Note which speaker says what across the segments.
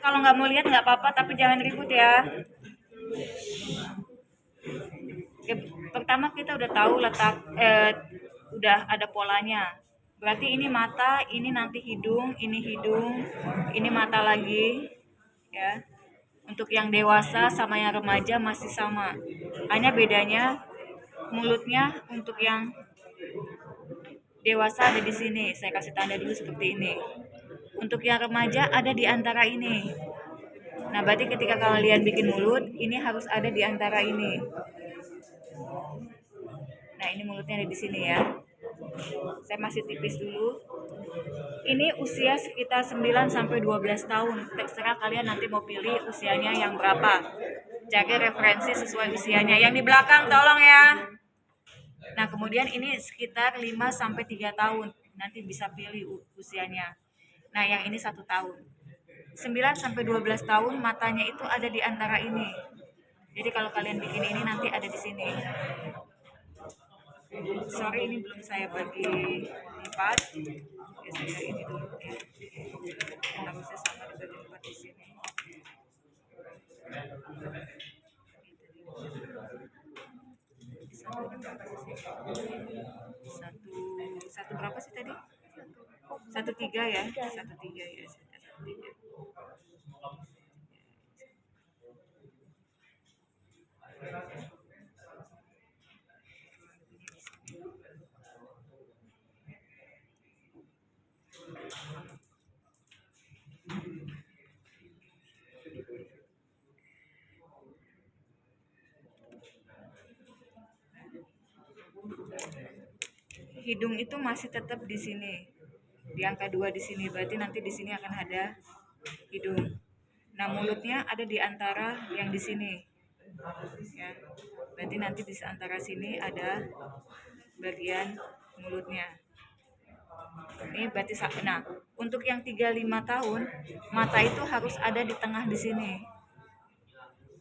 Speaker 1: Kalau nggak mau lihat nggak apa-apa, tapi jangan ribut ya. Oke, pertama kita udah tahu letak, udah ada polanya. Berarti ini mata, ini nanti hidung, ini mata lagi, ya. Untuk yang dewasa sama yang remaja masih sama. Hanya bedanya mulutnya untuk yang dewasa ada di sini. Saya kasih tanda dulu seperti ini. Untuk yang remaja ada di antara ini. Nah, berarti ketika kalian bikin mulut, ini harus ada di antara ini. Nah, ini mulutnya ada di sini ya. Saya masih tipis dulu. Ini usia sekitar 9 sampai 12 tahun. Terserah kalian nanti mau pilih usianya yang berapa. Cari referensi sesuai usianya. Yang di belakang tolong ya. Nah, kemudian ini sekitar 5 sampai 3 tahun. Nanti bisa pilih usianya. Nah, yang ini 1 tahun. 9 sampai 12 tahun matanya itu ada di antara ini. Jadi kalau kalian bikin ini nanti ada di sini. Sorry, ini belum saya bagi lipat. Ya, saya ini dulu ya. Harusnya sama dibagi lipat di sini. Satu berapa sih tadi? 1,3 ya, 1,3 ya, 1,3. Hidung itu masih tetap di sini, di angka 2 di sini, berarti nanti di sini akan ada hidung. Nah, mulutnya ada di antara yang di sini, ya. Berarti nanti di antara sini ada bagian mulutnya. Ini berarti nah, untuk yang 35 tahun, mata itu harus ada di tengah di sini.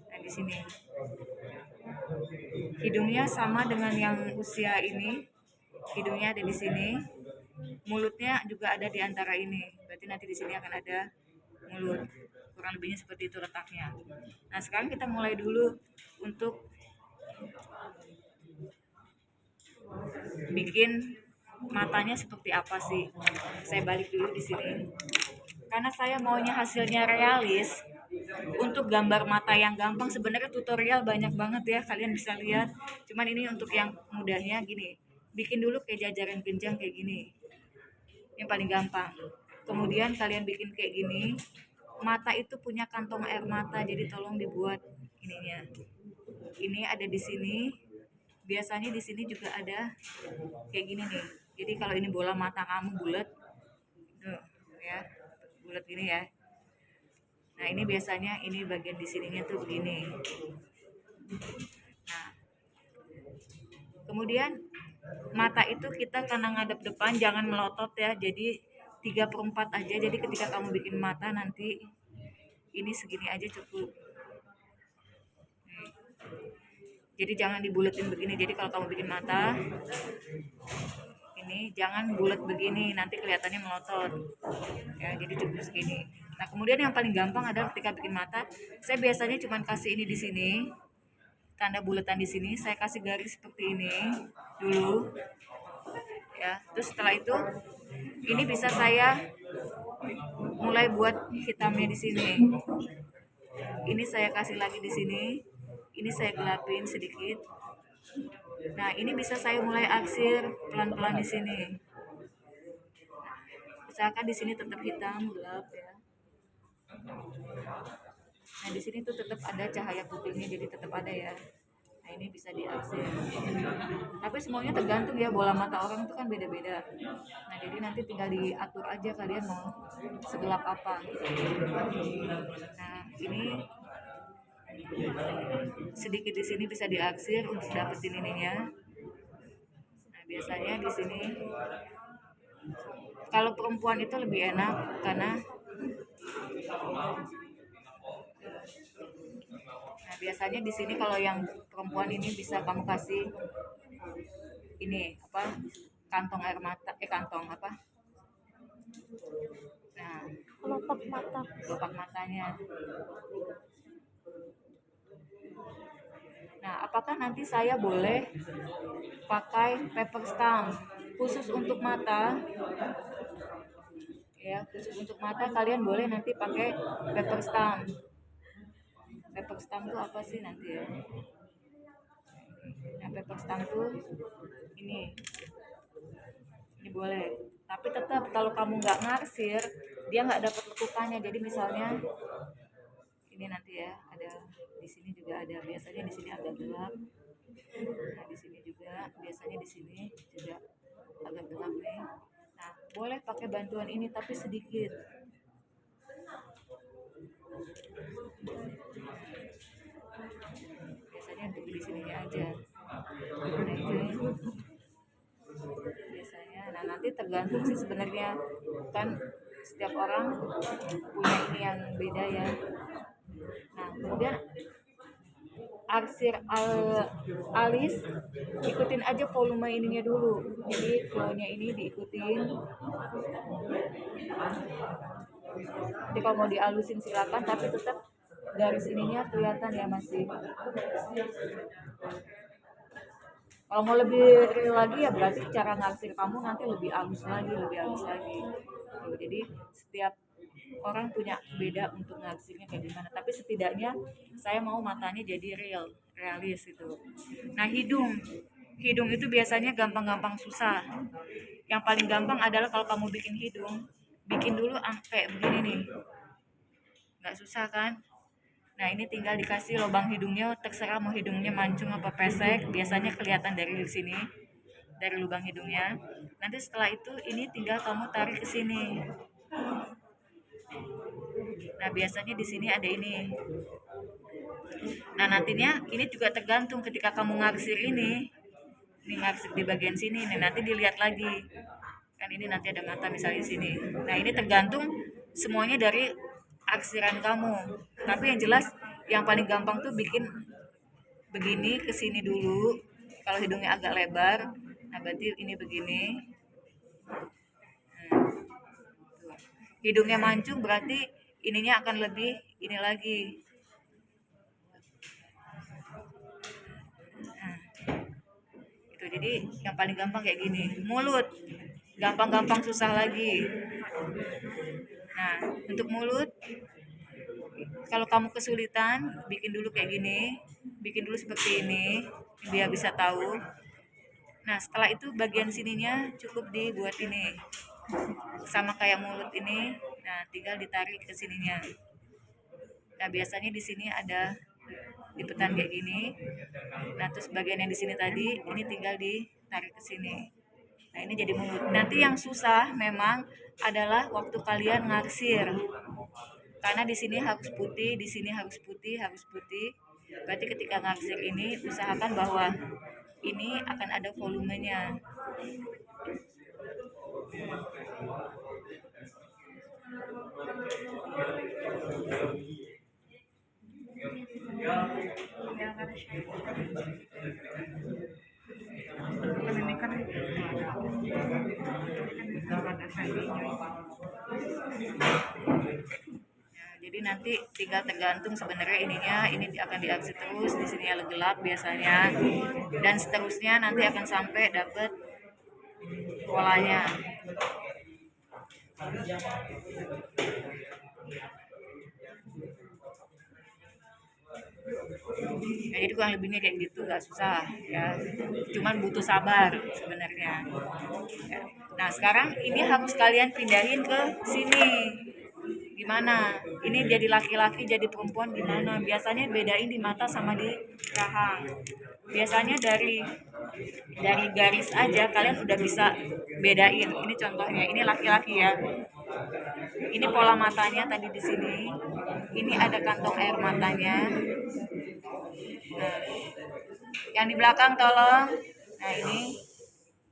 Speaker 1: Nah, di sini. Hidungnya sama dengan yang usia ini. Hidungnya ada di sini. Mulutnya juga ada di antara ini. Berarti nanti di sini akan ada mulut. Kurang lebihnya seperti itu letaknya. Nah, sekarang kita mulai dulu untuk bikin matanya seperti apa sih. Saya balik dulu di sini. Karena saya maunya hasilnya realis, untuk gambar mata yang gampang sebenarnya tutorial banyak banget ya, kalian bisa lihat. Cuman ini untuk yang mudahnya gini. Bikin dulu kayak jajaran genjang kayak gini. Yang paling gampang. Kemudian kalian bikin kayak gini. Mata itu punya kantong air mata, jadi tolong dibuat ininya. Ini ada di sini. Biasanya di sini juga ada kayak gini nih. Jadi kalau ini bola mata kamu bulat, tuh ya, bulat gini ya. Nah, ini biasanya ini bagian di sininya tuh begini. Nah, kemudian mata itu kita karena ngadep depan jangan melotot ya. Jadi 3/4 aja. Jadi ketika kamu bikin mata nanti ini segini aja cukup. Jadi jangan dibuletin begini. Jadi kalau kamu bikin mata ini jangan bulat begini, nanti kelihatannya melotot. Ya, jadi cukup segini. Nah, kemudian yang paling gampang adalah ketika bikin mata, saya biasanya cuma kasih ini di sini, tanda bulatan di sini, saya kasih garis seperti ini dulu. Ya, terus setelah itu ini bisa saya mulai buat hitamnya di sini. Ini saya kasih lagi di sini. Ini saya gelapin sedikit. Nah, ini bisa saya mulai aksir pelan-pelan di sini. Misalkan di sini tetap hitam gelap ya. Nah, di sini tuh tetap ada cahaya putihnya, jadi tetap ada ya. Nah, ini bisa diaksir. Tapi semuanya tergantung ya, bola mata orang itu kan beda-beda. Nah, jadi nanti tinggal diatur aja kalian mau segelap apa. Nah, ini sedikit di sini bisa diaksir untuk dapetin ininya. Nah, biasanya di sini kalau perempuan itu lebih enak karena biasanya di sini kalau yang perempuan ini bisa kamu kasih ini apa, kantong air mata, kantong apa, nah Nah,
Speaker 2: kelopak mata.
Speaker 1: kelopak matanya. Nah, apakah nanti saya boleh pakai paper stamp khusus untuk mata? Ya, khusus untuk mata kalian boleh nanti pakai paper stamp. Paper stamp itu apa sih nanti ya? Nah, paper stamp tuh ini boleh. Tapi tetap kalau kamu nggak ngarsir, dia nggak dapat lekukannya. Jadi misalnya ini nanti ya, ada di sini juga ada, biasanya di sini agak gelap. Nah, di sini juga biasanya di sini juga agak gelap nih. Nah, boleh pakai bantuan ini tapi sedikit. Biasanya untuk di sini aja. Nah, ini biasanya. Nah, nanti tergantung sih sebenarnya, kan setiap orang punya ini yang beda ya. Nah, kemudian alis ikutin aja volume ininya dulu, jadi flownya ini diikutin. Jadi kalau mau dialusin silakan, tapi tetap garis ininya kelihatan ya masih. Kalau mau lebih real lagi ya berarti cara ngarsir kamu nanti lebih halus lagi, lebih halus lagi. Tuh, jadi setiap orang punya beda untuk ngarsirnya kayak gimana. Tapi setidaknya saya mau matanya jadi realis itu. Nah, hidung itu biasanya gampang-gampang susah. Yang paling gampang adalah kalau kamu bikin hidung, bikin dulu kayak begini nih, nggak susah kan? Nah, ini tinggal dikasih lubang hidungnya, terserah mau hidungnya mancung apa pesek, biasanya kelihatan dari sini, dari lubang hidungnya. Nanti setelah itu ini tinggal kamu tarik ke sini. Nah, biasanya di sini ada ini. Nah, nantinya ini juga tergantung ketika kamu ngarsir ini ngarsir di bagian sini, nih nanti dilihat lagi. Kan ini nanti ada mata misalnya di sini. Nah, ini tergantung semuanya dari arsiran kamu. Tapi yang jelas yang paling gampang tuh bikin begini ke sini dulu. Kalau hidungnya agak lebar, nah berarti ini begini. Tuh. Hidungnya mancung berarti ininya akan lebih ini lagi. Nah, itu jadi yang paling gampang kayak gini. Mulut gampang-gampang susah lagi. Nah, untuk mulut kalau kamu kesulitan, bikin dulu kayak gini, bikin dulu seperti ini, biar bisa tahu. Nah, setelah itu bagian sininya cukup dibuat ini, sama kayak mulut ini. Nah, tinggal ditarik ke sininya. Nah, biasanya di sini ada lipetan kayak gini. Nah, terus bagian yang di sini tadi, ini tinggal ditarik ke sini. Nah, ini jadi mulut. Nanti yang susah memang adalah waktu kalian ngarsir. Karena di sini harus putih, di sini harus putih, harus putih. Berarti ketika ngarsir ini usahakan bahwa ini akan ada volumenya.
Speaker 3: Ini kan ada shiny-nya.
Speaker 1: Jadi nanti tinggal tergantung sebenarnya ininya, ini akan diarsir terus, di sini gelap biasanya, dan seterusnya nanti akan sampai dapat polanya. Ya, jadi kurang lebihnya kayak gitu, nggak susah ya, cuman butuh sabar sebenarnya ya. Nah, sekarang ini harus kalian pindahin ke sini. Gimana ini jadi laki-laki jadi perempuan gimana? Biasanya bedain di mata sama di rahang. Biasanya dari garis aja kalian udah bisa bedain. Ini contohnya, ini laki-laki ya, ini pola matanya tadi di sini, ini ada kantong air matanya. Nah, yang di belakang tolong. Nah, ini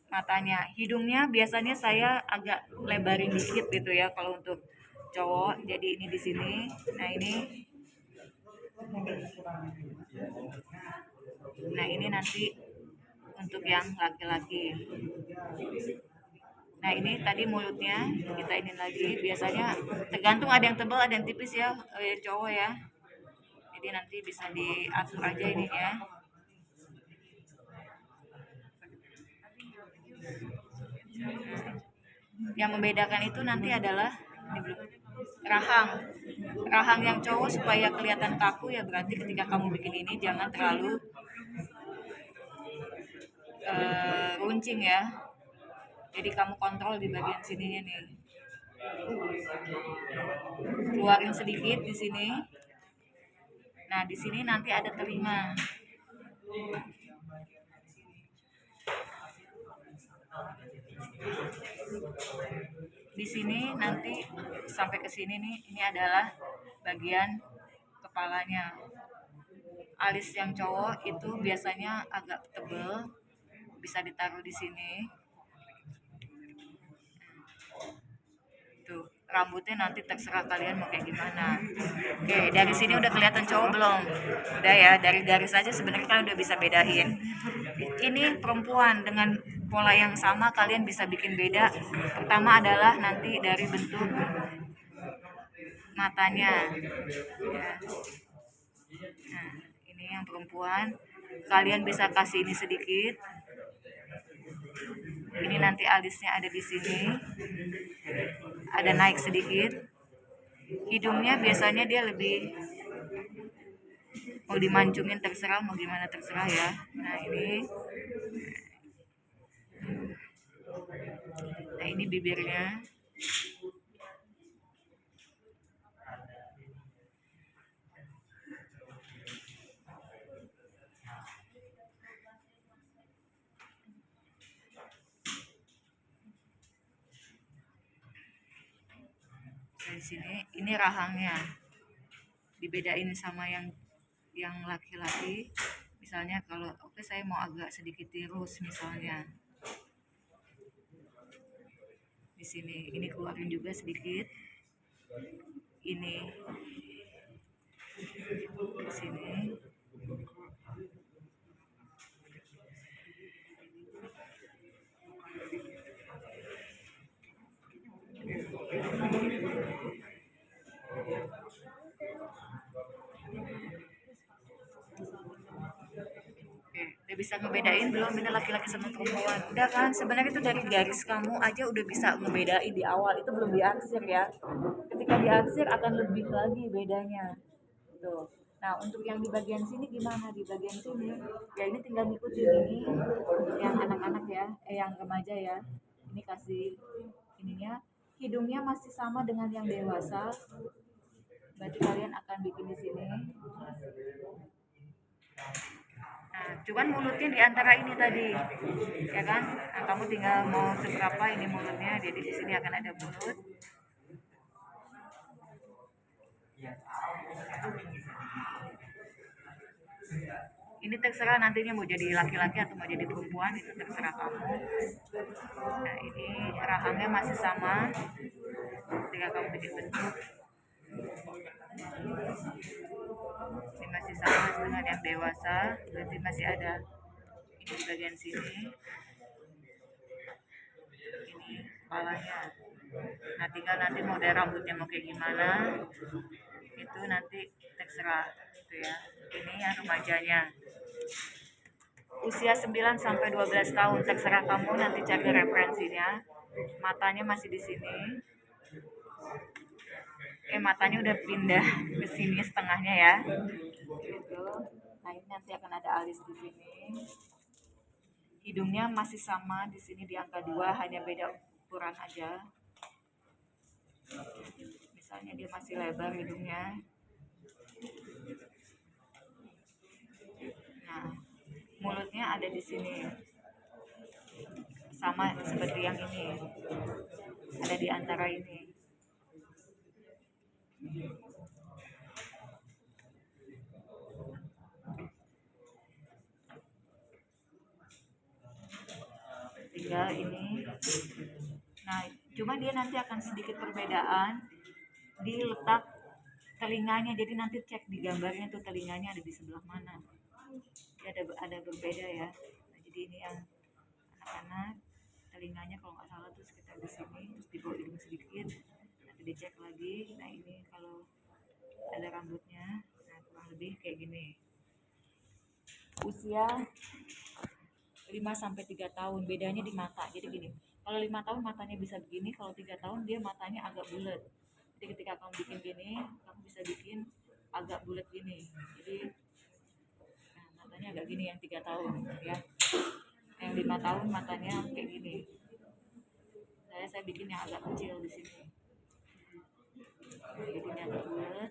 Speaker 1: matanya. Hidungnya biasanya saya agak lebarin dikit gitu ya kalau untuk cowok. Jadi ini di sini. Nah, ini. Nah, ini nanti untuk yang laki-laki. Nah ini tadi mulutnya kita ini lagi, biasanya tergantung ada yang tebal ada yang tipis ya, cowok ya. Jadi nanti bisa diatur aja ininya. Yang membedakan itu nanti adalah ini belum, rahang. Rahang yang cowok supaya kelihatan kaku ya, berarti ketika kamu bikin ini jangan terlalu runcing ya. Jadi kamu kontrol di bagian sininya nih. Keluarin sedikit di sini. Nah, di sini nanti ada telinga. Di sini nanti sampai ke sini nih, ini adalah bagian kepalanya. Alis yang cowok itu biasanya agak tebal, bisa ditaruh di sini. Tuh, rambutnya nanti terserah kalian mau kayak gimana. Oke, dari sini udah kelihatan cowok belum? Udah ya, dari garis aja sebenarnya kalian udah bisa bedain. Ini perempuan dengan pola yang sama kalian bisa bikin beda. Pertama adalah nanti dari bentuk matanya. Ya. Nah, ini yang perempuan. Kalian bisa kasih ini sedikit. Ini nanti alisnya ada di sini. Ada naik sedikit. Hidungnya biasanya dia lebih mau dimancungin terserah, mau gimana terserah ya. Nah ini bibirnya. Di sini ini rahangnya. Dibedain sama yang laki-laki. Misalnya kalau oke saya mau agak sedikit tirus misalnya. Di sini ini keluarin juga sedikit. Ini di sini. Udah bisa ngebedain belum ini laki-laki sama perempuan? Udah kan, sebenarnya itu dari garis kamu aja udah bisa ngebedain di awal, itu belum diarsir ya. Ketika diarsir akan lebih lagi bedanya. Tuh. Nah, untuk yang di bagian sini gimana? Di bagian sini, ya ini tinggal ngikutin ini yang anak-anak ya, yang remaja ya. Ini kasih ininya, hidungnya masih sama dengan yang dewasa. Berarti kalian akan bikin di sini. Nah, cuman mulutnya di antara ini tadi, ya kan? Nah, kamu tinggal mau seberapa ini mulutnya, jadi di sini akan ada mulut. Ini terserah nantinya mau jadi laki-laki atau mau jadi perempuan, itu terserah kamu. Nah, ini rahangnya masih sama, tinggal kamu bikin bentuk. Ini masih sama dengan yang dewasa, berarti masih ada ini di bagian sini. Ini kepalanya. Nah, tinggal nanti model rambutnya mau kayak gimana, itu nanti terserah gitu ya. Ini yang remajanya. Usia 9 sampai 12 tahun terserah kamu, nanti cari referensinya. Matanya masih di sini. Matanya udah pindah ke sini setengahnya ya. Gitu. Nah, ini nanti akan ada alis di sini. Hidungnya masih sama di sini di angka 2, hanya beda ukuran aja. Misalnya dia masih lebar hidungnya. Nah, mulutnya ada di sini. Sama seperti yang ini. Ada di antara ini. Tinggal ini. Nah, cuma dia nanti akan sedikit perbedaan di letak telinganya. Jadi nanti cek di gambarnya tuh telinganya ada di sebelah mana. Dia ada berbeda ya. Nah, jadi ini yang anak-anak telinganya kalau nggak salah, terus kita di sini, terus di bawah hidung sedikit, nanti dicek lagi. Nah ini kalau ada rambutnya, nah kurang lebih kayak gini. Usia 5 sampai 3 tahun, bedanya di mata. Jadi gini, kalau 5 tahun matanya bisa begini, kalau 3 tahun dia matanya agak bulat. Jadi ketika kamu bikin gini, kamu bisa bikin agak bulat gini. Jadi nah, matanya agak gini yang 3 tahun ya. Yang 5 tahun matanya kayak gini. Saya bikin yang agak kecil di sini. Jadi ini agak bulat,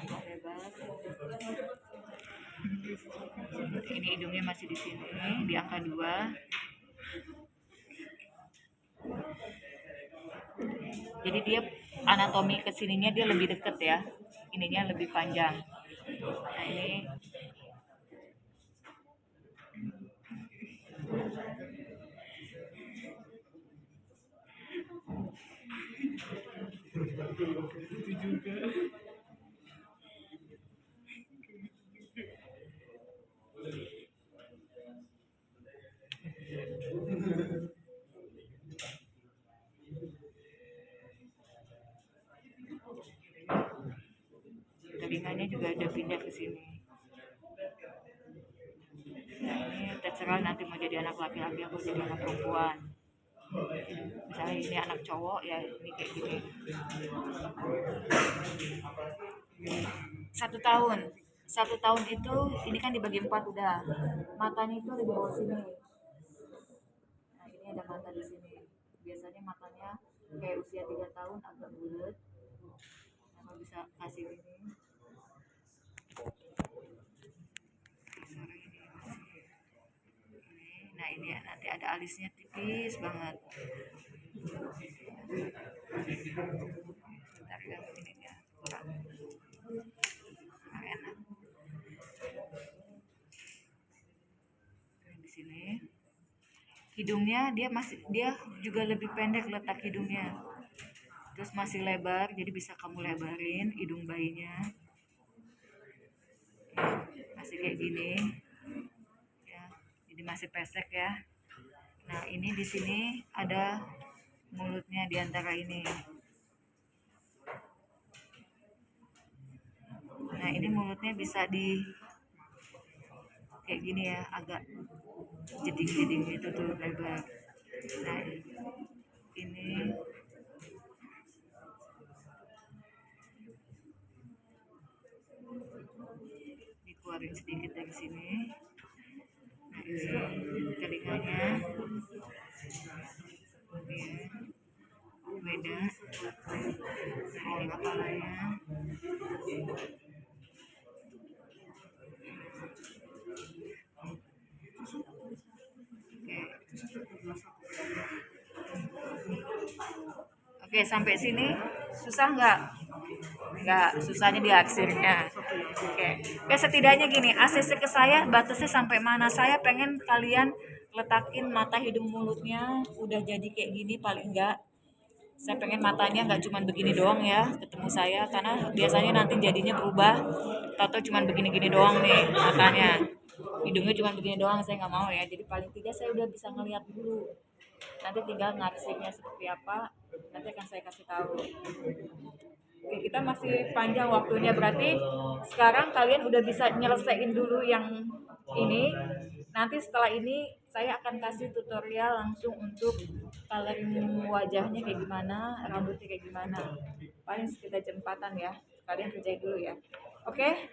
Speaker 1: agak lebar. Ini hidungnya masih di sini, di angka 2. Jadi dia anatomi kesininya dia lebih deket ya, ininya lebih panjang. Nah ini telinganya juga ada pindah ke sini. Nah ini terserah nanti mau jadi anak laki-laki atau jadi anak perempuan. Misalnya ini anak cowok ya, ini kayak gini. 1 tahun. 1 tahun itu ini kan dibagi 4 udah. Matanya itu ada di bawah sini. Nah ini ada mata di sini. Biasanya matanya kayak usia 3 tahun agak bulat. Nah bisa kasih ini. Nah ini ya, nanti ada alisnya tipis banget. Sebentar ya, ini ya kurang enak. Di sini hidungnya dia juga lebih pendek letak hidungnya, terus masih lebar, jadi bisa kamu lebarin hidung bayinya. Masih kayak gini ya, jadi masih pesek ya. Nah ini di sini ada mulutnya di antara ini. Nah ini mulutnya bisa di kayak gini ya, agak jeding-jeding gitu tuh lebar. Nah ini dikeluarin sedikit dari sini. Nah ini telinganya ini beda. Nah ini kepalanya. Oke, sampai sini susah nggak? Nggak, susahnya di akhirnya. Oke, setidaknya gini, ACC ke saya batasnya sampai mana? Saya pengen kalian letakin mata, hidung, mulutnya udah jadi kayak gini paling enggak. Saya pengen matanya nggak cuma begini doang ya ketemu saya, karena biasanya nanti jadinya berubah. Tato cuma begini-gini doang nih matanya, hidungnya cuma begini doang, saya nggak mau ya. Jadi paling tidak saya udah bisa ngeliat dulu. Nanti tinggal ngarsipnya seperti apa, nanti akan saya kasih tahu. Oke, kita masih panjang waktunya, berarti sekarang kalian udah bisa nyelesain dulu yang ini. Nanti setelah ini saya akan kasih tutorial langsung untuk coloring wajahnya kayak gimana, rambutnya kayak gimana. Paling sekitar jam 4-an ya. Kalian kerjain dulu ya. Oke?